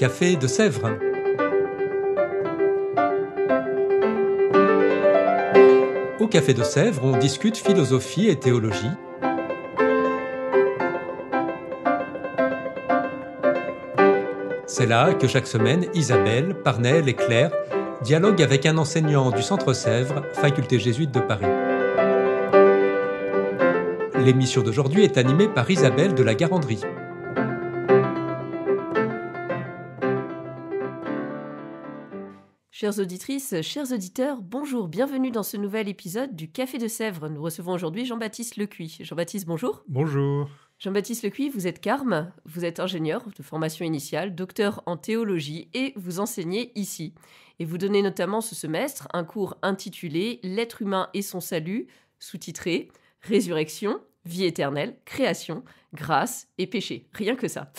Café de Sèvres. Au Café de Sèvres, on discute philosophie et théologie. C'est là que chaque semaine, Isabelle, Parnell et Claire dialoguent avec un enseignant du Centre Sèvres, faculté jésuite de Paris. L'émission d'aujourd'hui est animée par Isabelle de la Garandrie. Chères auditrices, chers auditeurs, bonjour, bienvenue dans ce nouvel épisode du Café de Sèvres. Nous recevons aujourd'hui Jean-Baptiste Lecuy. Jean-Baptiste, bonjour. Bonjour. Jean-Baptiste Lecuy, vous êtes carme, vous êtes ingénieur de formation initiale, docteur en théologie et vous enseignez ici. Et vous donnez notamment ce semestre un cours intitulé « L'être humain et son salut », sous-titré « Résurrection, vie éternelle, création, grâce et péché ». Rien que ça.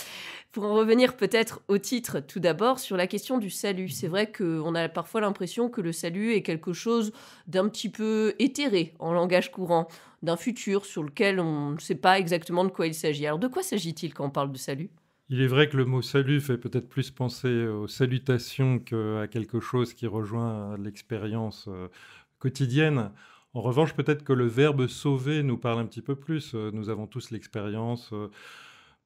Pour en revenir peut-être au titre, tout d'abord, sur la question du salut. C'est vrai qu'on a parfois l'impression que le salut est quelque chose d'un petit peu éthéré en langage courant, d'un futur sur lequel on ne sait pas exactement de quoi il s'agit. Alors de quoi s'agit-il quand on parle de salut ? Il est vrai que le mot salut fait peut-être plus penser aux salutations qu'à quelque chose qui rejoint l'expérience quotidienne. En revanche, peut-être que le verbe sauver nous parle un petit peu plus. Nous avons tous l'expérience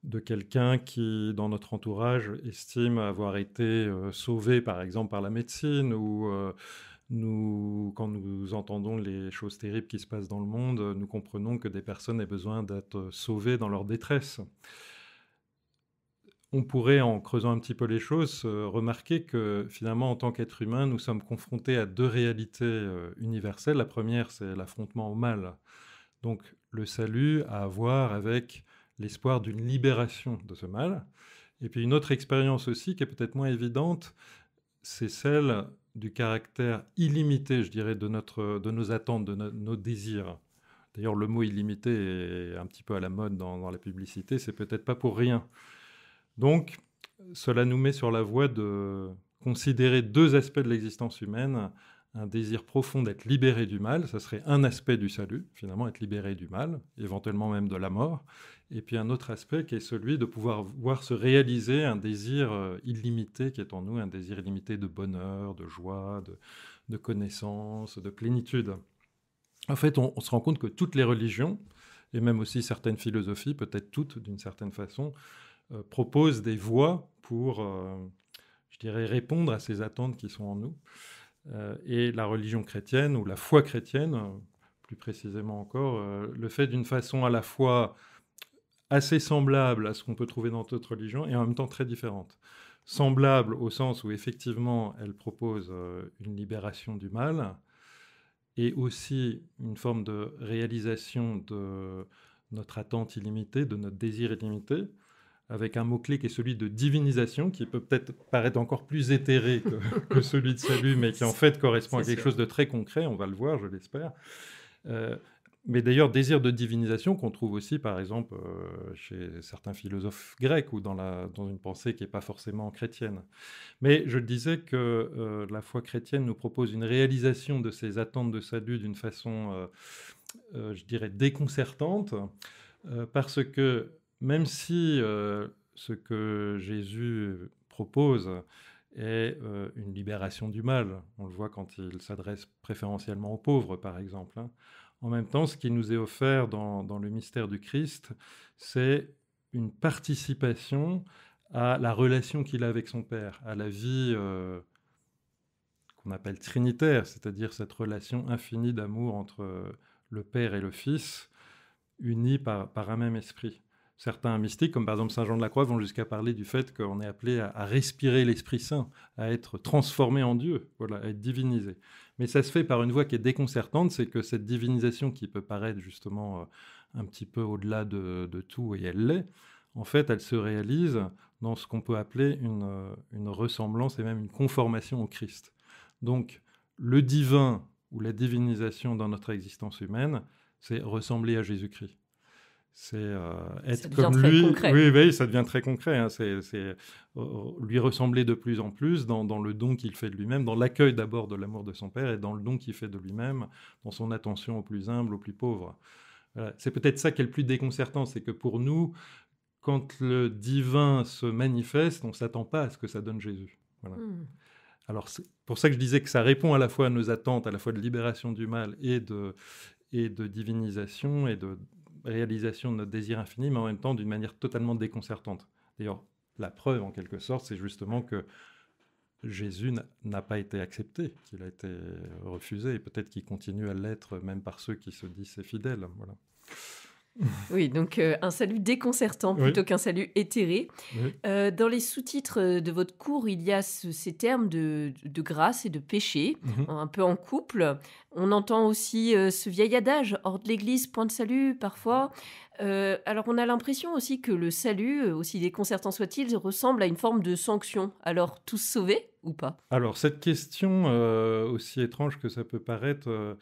de quelqu'un qui, dans notre entourage, estime avoir été sauvé, par exemple, par la médecine, ou quand nous entendons les choses terribles qui se passent dans le monde, nous comprenons que des personnes aient besoin d'être sauvées dans leur détresse. On pourrait, en creusant un petit peu les choses, remarquer que, finalement, en tant qu'être humain, nous sommes confrontés à deux réalités universelles. La première, c'est l'affrontement au mal. Donc, le salut a à voir avec l'espoir d'une libération de ce mal. Et puis une autre expérience aussi, qui est peut-être moins évidente, c'est celle du caractère illimité, je dirais, de nos attentes, de nos désirs. D'ailleurs, le mot illimité est un petit peu à la mode dans la publicité, c'est peut-être pas pour rien. Donc, cela nous met sur la voie de considérer deux aspects de l'existence humaine. Un désir profond d'être libéré du mal, ça serait un aspect du salut, finalement, être libéré du mal, éventuellement même de la mort. Et puis un autre aspect qui est celui de pouvoir voir se réaliser un désir illimité qui est en nous, un désir illimité de bonheur, de joie, de connaissance, de plénitude. En fait, on se rend compte que toutes les religions, et même aussi certaines philosophies, peut-être toutes d'une certaine façon, proposent des voies pour, je dirais, répondre à ces attentes qui sont en nous. Et la religion chrétienne, ou la foi chrétienne, plus précisément encore, le fait d'une façon à la fois assez semblable à ce qu'on peut trouver dans d'autres religions, et en même temps très différente. Semblable au sens où, effectivement, elle propose une libération du mal, et aussi une forme de réalisation de notre attente illimitée, de notre désir illimité, avec un mot-clé qui est celui de divinisation, qui peut peut-être paraître encore plus éthéré que celui de salut, mais qui en fait correspond à quelque chose de très concret, on va le voir, je l'espère. Mais d'ailleurs, désir de divinisation qu'on trouve aussi, par exemple, chez certains philosophes grecs, ou dans une pensée qui n'est pas forcément chrétienne. Mais je disais que la foi chrétienne nous propose une réalisation de ces attentes de salut d'une façon, je dirais, déconcertante, parce que même si ce que Jésus propose est une libération du mal, on le voit quand il s'adresse préférentiellement aux pauvres, par exemple, hein. En même temps, ce qui nous est offert dans le mystère du Christ, c'est une participation à la relation qu'il a avec son Père, à la vie qu'on appelle trinitaire, c'est-à-dire cette relation infinie d'amour entre le Père et le Fils, unis par un même esprit. Certains mystiques, comme par exemple Saint Jean de la Croix, vont jusqu'à parler du fait qu'on est appelé à respirer l'Esprit Saint, à être transformé en Dieu, voilà, à être divinisé. Mais ça se fait par une voie qui est déconcertante, c'est que cette divinisation qui peut paraître justement un petit peu au-delà de tout, et elle l'est, en fait, elle se réalise dans ce qu'on peut appeler une ressemblance et même une conformation au Christ. Donc, le divin ou la divinisation dans notre existence humaine, c'est ressembler à Jésus-Christ. C'est être comme lui. Oui, ça devient très concret. Hein. C'est lui ressembler de plus en plus dans le don qu'il fait de lui-même, dans l'accueil d'abord de l'amour de son Père et dans le don qu'il fait de lui-même, dans son attention aux plus humbles, aux plus pauvres. Voilà. C'est peut-être ça qui est le plus déconcertant, c'est que pour nous, quand le divin se manifeste, on ne s'attend pas à ce que ça donne Jésus. Voilà. Alors, c'est pour ça que je disais que ça répond à la fois à nos attentes, à la fois de libération du mal et de divinisation et de réalisation de notre désir infini, mais en même temps d'une manière totalement déconcertante. D'ailleurs, la preuve, en quelque sorte, c'est justement que Jésus n'a pas été accepté, qu'il a été refusé, et peut-être qu'il continue à l'être même par ceux qui se disent ses fidèles. Voilà. Oui, donc un salut déconcertant plutôt qu'un salut éthéré. Oui. Dans les sous-titres de votre cours, il y a ces termes de grâce et de péché, un peu en couple. On entend aussi ce vieil adage, hors de l'église, point de salut, parfois. Alors on a l'impression aussi que le salut, aussi déconcertant soit-il, ressemble à une forme de sanction. Alors, tous sauvés ou pas ? Alors, cette question, aussi étrange que ça peut paraître,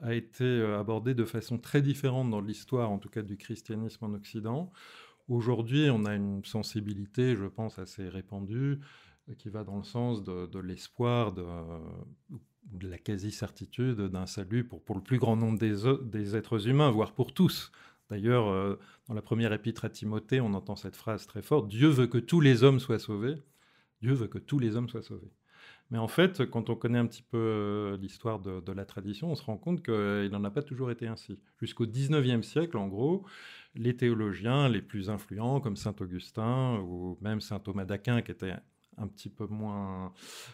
a été abordée de façon très différente dans l'histoire, en tout cas du christianisme en Occident. Aujourd'hui, on a une sensibilité, je pense, assez répandue, qui va dans le sens de l'espoir, de la quasi-certitude d'un salut pour le plus grand nombre des êtres humains, voire pour tous. D'ailleurs, dans la première épître à Timothée, on entend cette phrase très forte, « Dieu veut que tous les hommes soient sauvés ». Dieu veut que tous les hommes soient sauvés. Mais en fait, quand on connaît un petit peu l'histoire de la tradition, on se rend compte qu'il n'en a pas toujours été ainsi. Jusqu'au XIXe siècle, en gros, les théologiens les plus influents, comme saint Augustin ou même saint Thomas d'Aquin, qui était un petit peu moins,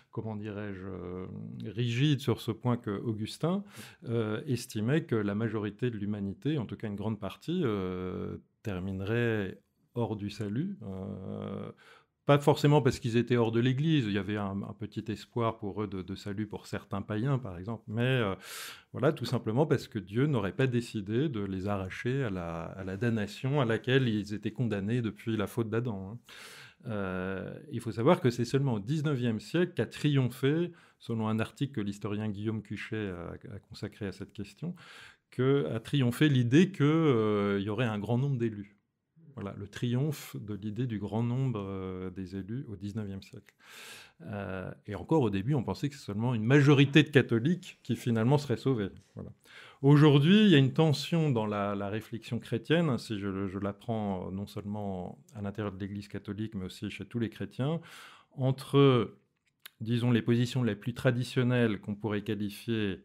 comment dirais-je, rigide sur ce point que Augustin, estimaient que la majorité de l'humanité, en tout cas une grande partie, terminerait hors du salut. Pas forcément parce qu'ils étaient hors de l'Église, il y avait un petit espoir pour eux de salut pour certains païens, par exemple, mais voilà, tout simplement parce que Dieu n'aurait pas décidé de les arracher à la damnation à laquelle ils étaient condamnés depuis la faute d'Adam. Il faut savoir que c'est seulement au XIXe siècle qu'a triomphé, selon un article que l'historien Guillaume Cuchet a consacré à cette question, qu'a triomphé l'idée qu'il y aurait un grand nombre d'élus. Voilà, le triomphe de l'idée du grand nombre des élus au XIXe siècle. Et encore au début, on pensait que c'est seulement une majorité de catholiques qui finalement seraient sauvés. Voilà. Aujourd'hui, il y a une tension dans la réflexion chrétienne, si je la prends non seulement à l'intérieur de l'Église catholique, mais aussi chez tous les chrétiens, entre, disons, les positions les plus traditionnelles qu'on pourrait qualifier,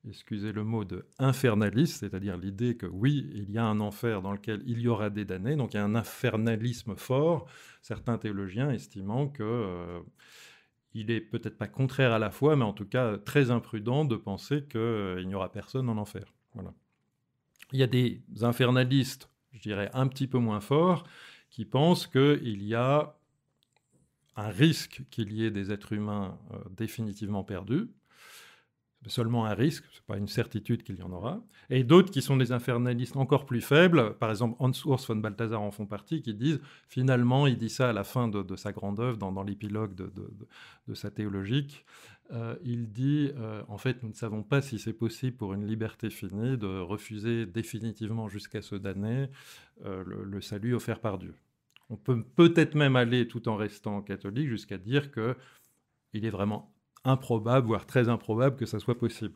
excusez le mot, de infernaliste, c'est-à-dire l'idée que oui, il y a un enfer dans lequel il y aura des damnés, donc il y a un infernalisme fort, certains théologiens estimant que il est peut-être pas contraire à la foi, mais en tout cas très imprudent de penser qu'il n'y aura personne en enfer. Voilà. Il y a des infernalistes, je dirais un petit peu moins forts, qui pensent qu'il y a un risque qu'il y ait des êtres humains définitivement perdus, seulement un risque, ce n'est pas une certitude qu'il y en aura, et d'autres qui sont des infernalistes encore plus faibles, par exemple Hans Urs von Balthasar en font partie, qui disent, finalement, il dit ça à la fin de sa grande œuvre, dans l'épilogue de sa théologique, il dit, en fait, nous ne savons pas si c'est possible pour une liberté finie de refuser définitivement jusqu'à se damner le salut offert par Dieu. On peut peut-être même aller, tout en restant catholique, jusqu'à dire qu'il est vraiment improbable, voire très improbable que ça soit possible.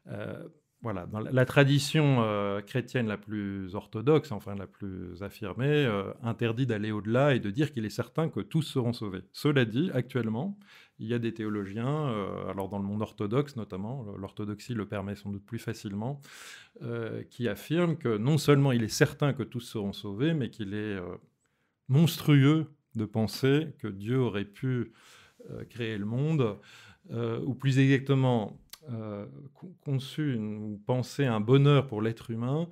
Voilà. Voilà. Dans la tradition chrétienne la plus orthodoxe, enfin la plus affirmée, interdit d'aller au-delà et de dire qu'il est certain que tous seront sauvés. Cela dit, actuellement, il y a des théologiens, alors dans le monde orthodoxe notamment, l'orthodoxie le permet sans doute plus facilement, qui affirment que non seulement il est certain que tous seront sauvés, mais qu'il est monstrueux de penser que Dieu aurait pu créer le monde, ou plus exactement conçu ou pensé un bonheur pour l'être humain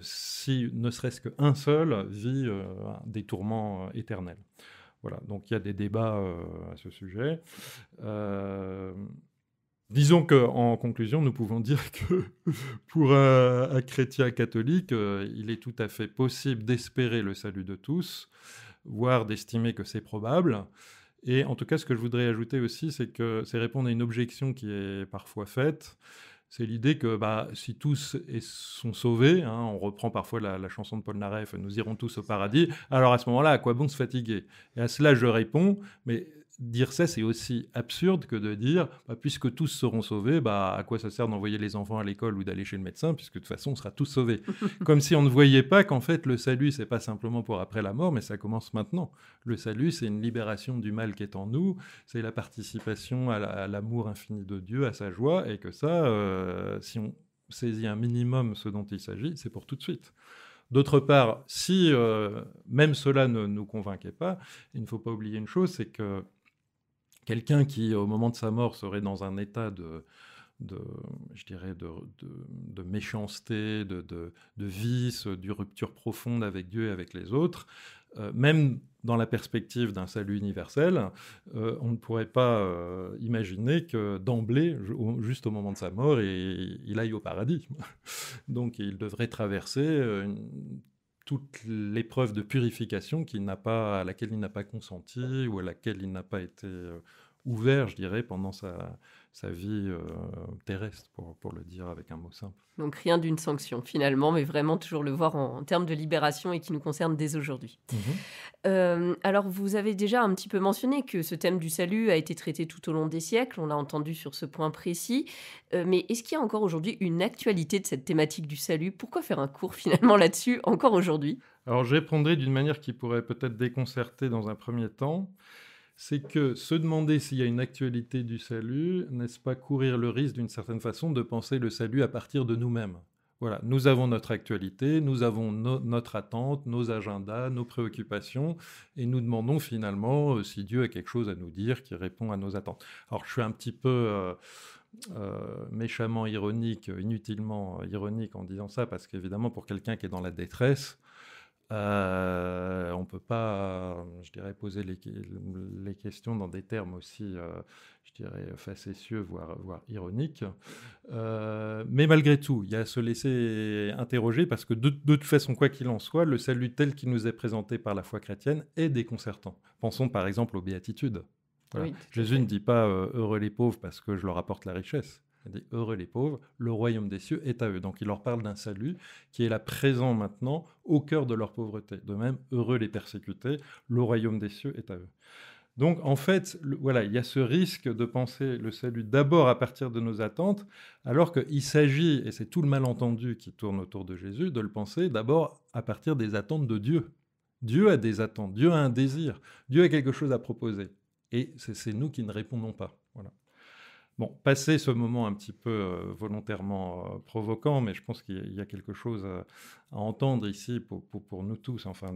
si ne serait-ce qu'un seul vit des tourments éternels. Voilà, donc il y a des débats à ce sujet. Disons qu'en conclusion, nous pouvons dire que pour un chrétien catholique, il est tout à fait possible d'espérer le salut de tous, voire d'estimer que c'est probable. Et en tout cas, ce que je voudrais ajouter aussi, c'est répondre à une objection qui est parfois faite. C'est l'idée que si tous sont sauvés, hein, on reprend parfois la chanson de Paul Naref, « Nous irons tous au paradis », alors à ce moment-là, à quoi bon se fatiguer ? Et à cela, je réponds, mais dire ça, c'est aussi absurde que de dire, puisque tous seront sauvés, à quoi ça sert d'envoyer les enfants à l'école ou d'aller chez le médecin, puisque de toute façon, on sera tous sauvés. Comme si on ne voyait pas qu'en fait, le salut, c'est pas simplement pour après la mort, mais ça commence maintenant. Le salut, c'est une libération du mal qui est en nous, c'est la participation à l'amour infini de Dieu, à sa joie, et que ça, si on saisit un minimum ce dont il s'agit, c'est pour tout de suite. D'autre part, si même cela ne nous convainquait pas, il ne faut pas oublier une chose, c'est que quelqu'un qui, au moment de sa mort, serait dans un état de méchanceté, de vice, de rupture profonde avec Dieu et avec les autres, même dans la perspective d'un salut universel, on ne pourrait pas imaginer que d'emblée, juste au moment de sa mort, il aille au paradis. Donc il devrait traverser toute l'épreuve de purification à laquelle il n'a pas consenti ou à laquelle il n'a pas été ouvert, je dirais, pendant sa vie terrestre, pour le dire avec un mot simple. Donc rien d'une sanction finalement, mais vraiment toujours le voir en termes de libération et qui nous concerne dès aujourd'hui. Alors vous avez déjà un petit peu mentionné que ce thème du salut a été traité tout au long des siècles, on l'a entendu sur ce point précis, mais est-ce qu'il y a encore aujourd'hui une actualité de cette thématique du salut ? Pourquoi faire un cours finalement là-dessus encore aujourd'hui ? Alors je répondrai d'une manière qui pourrait peut-être déconcerter dans un premier temps. C'est que se demander s'il y a une actualité du salut, n'est-ce pas courir le risque d'une certaine façon de penser le salut à partir de nous-mêmes ? Voilà, nous avons notre actualité, nous avons notre attente, nos agendas, nos préoccupations, et nous demandons finalement si Dieu a quelque chose à nous dire qui répond à nos attentes. Alors je suis un petit peu méchamment ironique, inutilement ironique en disant ça, parce qu'évidemment pour quelqu'un qui est dans la détresse, on ne peut pas, je dirais, poser les questions dans des termes aussi, je dirais, facétieux, voire ironiques. Mais malgré tout, il y a à se laisser interroger parce que de toute façon, quoi qu'il en soit, le salut tel qu'il nous est présenté par la foi chrétienne est déconcertant. Pensons par exemple aux béatitudes. Voilà. Oui, Jésus ne dit pas heureux les pauvres parce que je leur apporte la richesse. Il dit heureux les pauvres, le royaume des cieux est à eux. Donc il leur parle d'un salut qui est là présent maintenant au cœur de leur pauvreté. De même, heureux les persécutés, le royaume des cieux est à eux. Donc en fait, voilà, il y a ce risque de penser le salut d'abord à partir de nos attentes, alors qu'il s'agit, et c'est tout le malentendu qui tourne autour de Jésus, de le penser d'abord à partir des attentes de Dieu. Dieu a des attentes, Dieu a un désir, Dieu a quelque chose à proposer. Et c'est nous qui ne répondons pas. Voilà. Bon, passer ce moment un petit peu volontairement provoquant, mais je pense qu'il y a quelque chose à entendre ici pour nous tous, enfin,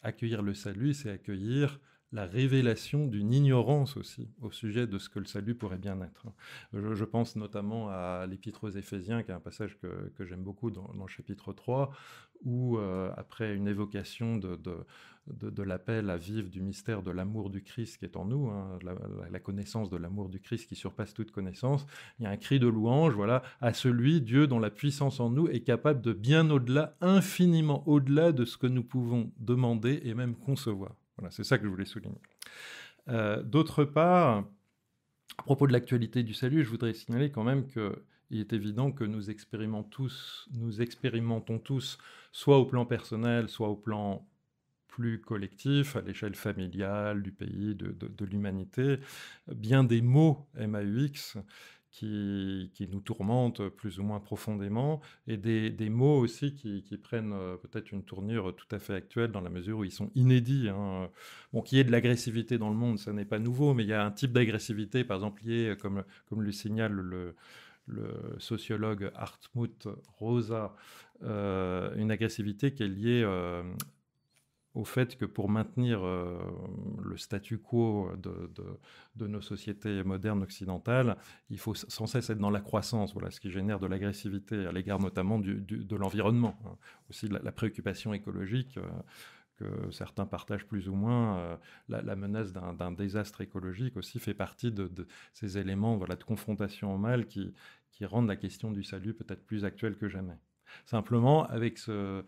accueillir le salut, c'est accueillir la révélation d'une ignorance aussi au sujet de ce que le salut pourrait bien être. Je pense notamment à l'Épître aux Éphésiens, qui est un passage que j'aime beaucoup dans le chapitre 3, où après une évocation de l'appel à vivre du mystère de l'amour du Christ qui est en nous, hein, la connaissance de l'amour du Christ qui surpasse toute connaissance, il y a un cri de louange, voilà, à celui, Dieu, dont la puissance en nous est capable de bien au-delà, infiniment au-delà de ce que nous pouvons demander et même concevoir. Voilà, c'est ça que je voulais souligner. D'autre part, à propos de l'actualité du salut, je voudrais signaler quand même qu'il est évident que nous expérimentons tous, soit au plan personnel, soit au plan plus collectif, à l'échelle familiale, du pays, de l'humanité, bien des maux MAUX qui nous tourmentent plus ou moins profondément, et des mots aussi qui prennent peut-être une tournure tout à fait actuelle dans la mesure où ils sont inédits. Hein. Bon, qu'il y ait de l'agressivité dans le monde, ça n'est pas nouveau, mais il y a un type d'agressivité, par exemple, lié, comme le signale le sociologue Hartmut Rosa, une agressivité qui est liée au fait que pour maintenir le statu quo de nos sociétés modernes occidentales, il faut sans cesse être dans la croissance, voilà, ce qui génère de l'agressivité à l'égard notamment de l'environnement. Hein. Aussi la préoccupation écologique que certains partagent plus ou moins, la menace d'un désastre écologique aussi fait partie de ces éléments, voilà, de confrontation au mal qui rendent la question du salut peut-être plus actuelle que jamais. Simplement, avec ce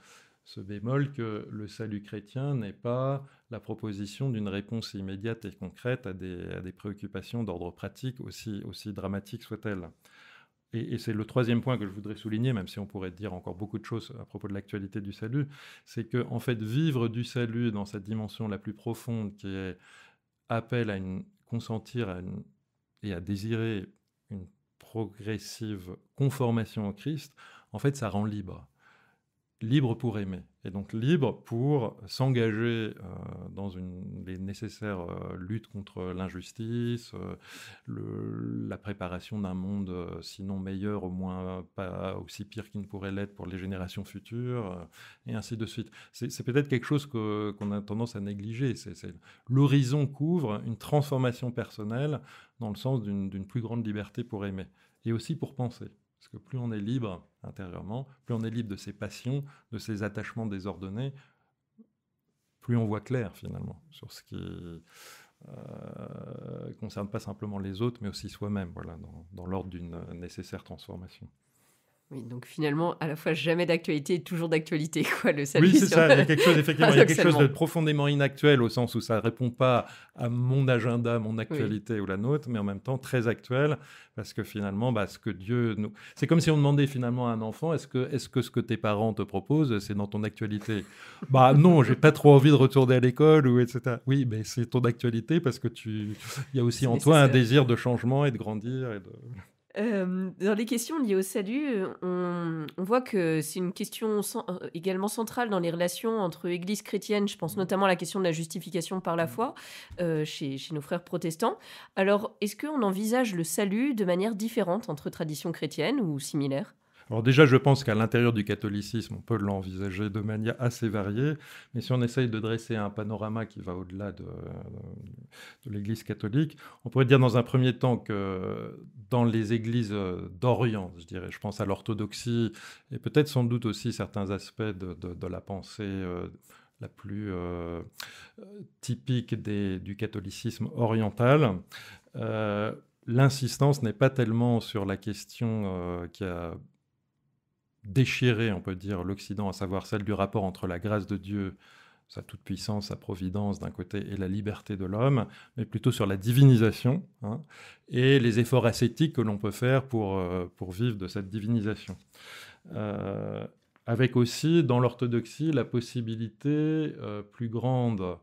bémol que le salut chrétien n'est pas la proposition d'une réponse immédiate et concrète à des préoccupations d'ordre pratique, aussi dramatiques soient-elles. Et c'est le troisième point que je voudrais souligner, même si on pourrait dire encore beaucoup de choses à propos de l'actualité du salut, c'est que en fait, vivre du salut dans sa dimension la plus profonde, qui est appelle à consentir et à désirer une progressive conformation au Christ, en fait, ça rend libre. Libre pour aimer, et donc libre pour s'engager dans les nécessaires luttes contre l'injustice, la préparation d'un monde sinon meilleur, au moins pas aussi pire qu'il ne pourrait l'être pour les générations futures, et ainsi de suite. C'est peut-être quelque chose qu'on a tendance à négliger. L'horizon couvre une transformation personnelle dans le sens d'une plus grande liberté pour aimer, et aussi pour penser. Parce que plus on est libre intérieurement, plus on est libre de ses passions, de ses attachements désordonnés, plus on voit clair finalement sur ce qui concerne pas simplement les autres, mais aussi soi-même, voilà, dans l'ordre d'une nécessaire transformation. Oui, donc finalement, à la fois jamais d'actualité et toujours d'actualité, quoi, le salut. Oui, c'est ça, il y a quelque chose, effectivement, il y a quelque chose de profondément inactuel au sens où ça ne répond pas à mon agenda, mon actualité ou la nôtre, mais en même temps très actuel, parce que finalement, ce que Dieu nous... C'est comme si on demandait finalement à un enfant, est-ce que ce que tes parents te proposent, c'est dans ton actualité? Non, j'ai pas trop envie de retourner à l'école, ou etc. Oui, mais c'est ton actualité parce que il y a aussi en toi un désir de changement et de grandir et de... Dans les questions liées au salut, on voit que c'est une question également centrale dans les relations entre églises chrétiennes. Je pense notamment à la question de la justification par la foi chez nos frères protestants. Alors, est-ce qu'on envisage le salut de manière différente entre traditions chrétiennes ou similaires ? Alors déjà, je pense qu'à l'intérieur du catholicisme, on peut l'envisager de manière assez variée, mais si on essaye de dresser un panorama qui va au-delà de l'Église catholique, on pourrait dire dans un premier temps que dans les églises d'Orient, je pense à l'orthodoxie, et peut-être sans doute aussi certains aspects de la pensée la plus typique du catholicisme oriental, l'insistance n'est pas tellement sur la question qui a déchirer, on peut dire, l'Occident, à savoir celle du rapport entre la grâce de Dieu, sa toute-puissance, sa providence d'un côté, et la liberté de l'homme, mais plutôt sur la divinisation et les efforts ascétiques que l'on peut faire pour vivre de cette divinisation. Avec aussi, dans l'orthodoxie, la possibilité plus grande,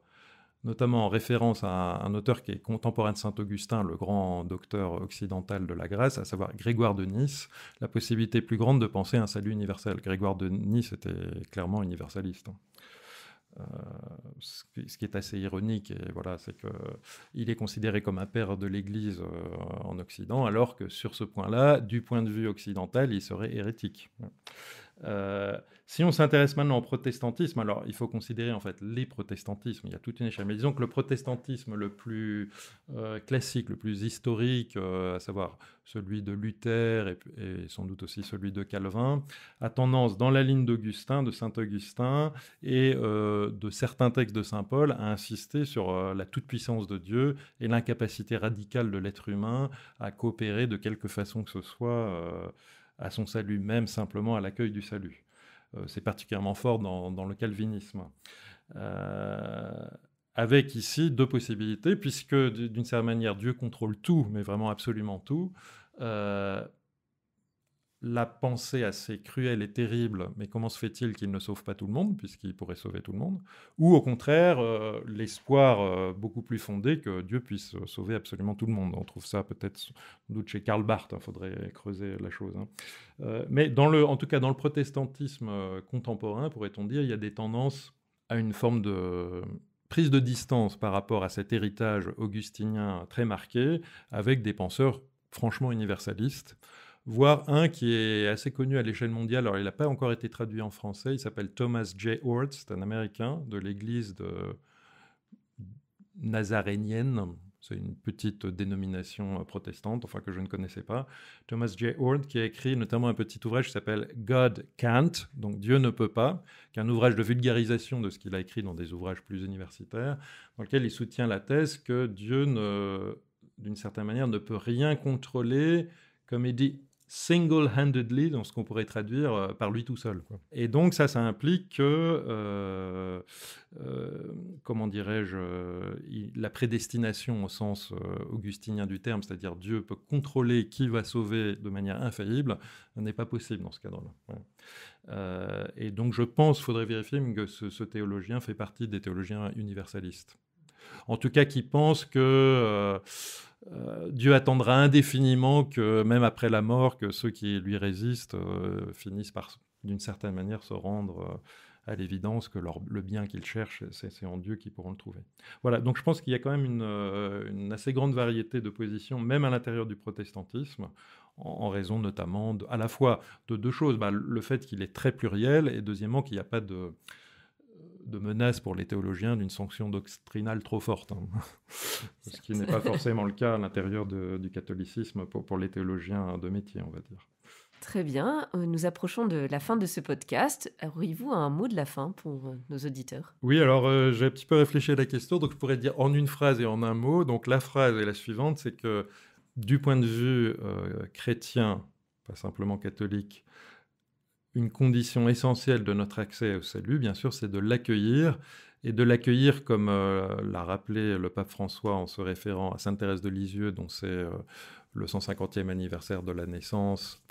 notamment en référence à un auteur qui est contemporain de Saint-Augustin, le grand docteur occidental de la grâce, à savoir Grégoire de Nice, la possibilité plus grande de penser à un salut universel. Grégoire de Nice était clairement universaliste. Ce qui est assez ironique, et voilà, c'est qu'il est considéré comme un père de l'Église en Occident, alors que sur ce point-là, du point de vue occidental, il serait hérétique. Si on s'intéresse maintenant au protestantisme, alors il faut considérer en fait les protestantismes, il y a toute une échelle, mais disons que le protestantisme le plus classique, le plus historique, à savoir celui de Luther et sans doute aussi celui de Calvin, a tendance dans la ligne d'Augustin, de Saint-Augustin et de certains textes de Saint Paul à insister sur la toute-puissance de Dieu et l'incapacité radicale de l'être humain à coopérer de quelque façon que ce soit à son salut, même simplement à l'accueil du salut. C'est particulièrement fort dans le calvinisme. Avec ici deux possibilités, puisque d'une certaine manière, Dieu contrôle tout, mais vraiment absolument tout. La pensée assez cruelle et terrible, mais comment se fait-il qu'il ne sauve pas tout le monde, puisqu'il pourrait sauver tout le monde? Ou au contraire, l'espoir beaucoup plus fondé que Dieu puisse sauver absolument tout le monde. On trouve ça peut-être sans doute chez Karl Barth, il faudrait creuser la chose. Mais en tout cas, dans le protestantisme contemporain, pourrait-on dire, il y a des tendances à une forme de prise de distance par rapport à cet héritage augustinien très marqué, avec des penseurs franchement universalistes, voire un qui est assez connu à l'échelle mondiale. Alors, il n'a pas encore été traduit en français. Il s'appelle Thomas J. Oord. C'est un Américain de l'église nazarénienne. C'est une petite dénomination protestante, enfin que je ne connaissais pas. Thomas J. Oord, qui a écrit notamment un petit ouvrage qui s'appelle God Can't, donc Dieu ne peut pas, qui est un ouvrage de vulgarisation de ce qu'il a écrit dans des ouvrages plus universitaires, dans lequel il soutient la thèse que Dieu, d'une certaine manière, ne peut rien contrôler, comme il dit, single-handedly, dans ce qu'on pourrait traduire par lui tout seul, quoi. Et donc ça implique que, comment dirais-je, la prédestination au sens augustinien du terme, c'est-à-dire Dieu peut contrôler qui va sauver de manière infaillible, n'est pas possible dans ce cadre-là. Ouais. Et donc je pense, il faudrait vérifier que ce théologien fait partie des théologiens universalistes. en tout cas qui pense que Dieu attendra indéfiniment que même après la mort, que ceux qui lui résistent finissent par, d'une certaine manière, se rendre à l'évidence que le bien qu'ils cherchent, c'est en Dieu qu'ils pourront le trouver. Voilà, donc je pense qu'il y a quand même une assez grande variété de positions, même à l'intérieur du protestantisme, en raison notamment à la fois de deux choses. Le fait qu'il est très pluriel, et deuxièmement qu'il n'y a pas de menace pour les théologiens d'une sanction doctrinale trop forte, ce qui n'est pas forcément le cas à l'intérieur du catholicisme pour les théologiens de métier, on va dire. Très bien, nous approchons de la fin de ce podcast. Auriez-vous un mot de la fin pour nos auditeurs ? Oui, alors j'ai un petit peu réfléchi à la question, donc je pourrais dire en une phrase et en un mot. Donc la phrase est la suivante, c'est que du point de vue chrétien, pas simplement catholique, une condition essentielle de notre accès au salut, bien sûr, c'est de l'accueillir, et de l'accueillir comme l'a rappelé le pape François en se référant à Sainte Thérèse de Lisieux, dont c'est le 150e anniversaire de la naissance,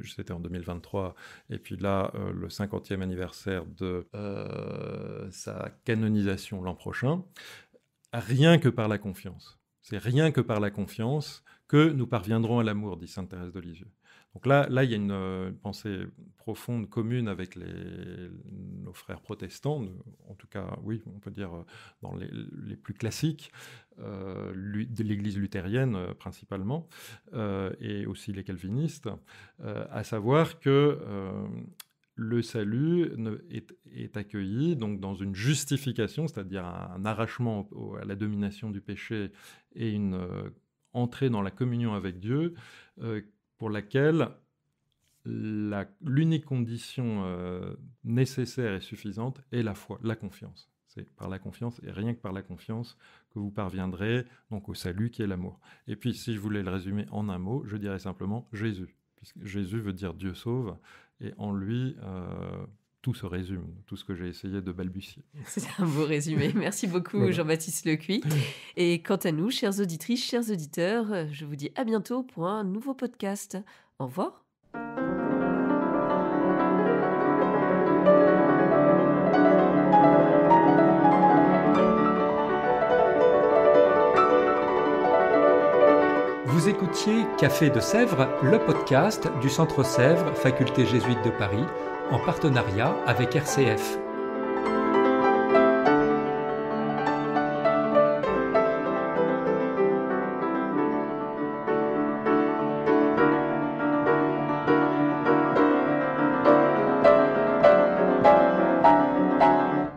c'était en 2023, et puis là, le 50e anniversaire de sa canonisation l'an prochain, rien que par la confiance. C'est rien que par la confiance que nous parviendrons à l'amour, dit Sainte Thérèse de Lisieux. Donc là, il y a une pensée profonde, commune avec nos frères protestants, en tout cas, oui, on peut dire dans les plus classiques, de l'Église luthérienne principalement, et aussi les calvinistes, à savoir que le salut est accueilli donc, dans une justification, c'est-à-dire un arrachement à la domination du péché et une entrée dans la communion avec Dieu, pour laquelle l'unique condition nécessaire et suffisante est la foi, la confiance. C'est par la confiance et rien que par la confiance que vous parviendrez donc, au salut qui est l'amour. Et puis, si je voulais le résumer en un mot, je dirais simplement Jésus. Puisque Jésus veut dire Dieu sauve, et en lui, tout se résume, tout ce que j'ai essayé de balbutier. C'est un beau résumé. Merci beaucoup, voilà. Jean-Baptiste Lecuy. Et quant à nous, chères auditrices, chers auditeurs, je vous dis à bientôt pour un nouveau podcast. Au revoir. Vous écoutiez Café de Sèvres, le podcast du Centre Sèvres, Faculté jésuite de Paris, en partenariat avec RCF.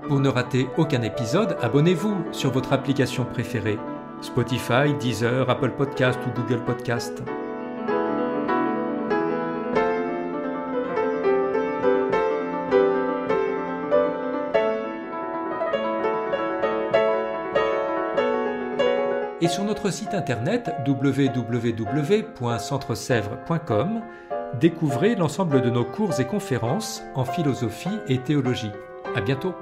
Pour ne rater aucun épisode, abonnez-vous sur votre application préférée. Spotify, Deezer, Apple Podcast ou Google Podcast. Et sur notre site internet www.centresèvres.com, découvrez l'ensemble de nos cours et conférences en philosophie et théologie. À bientôt.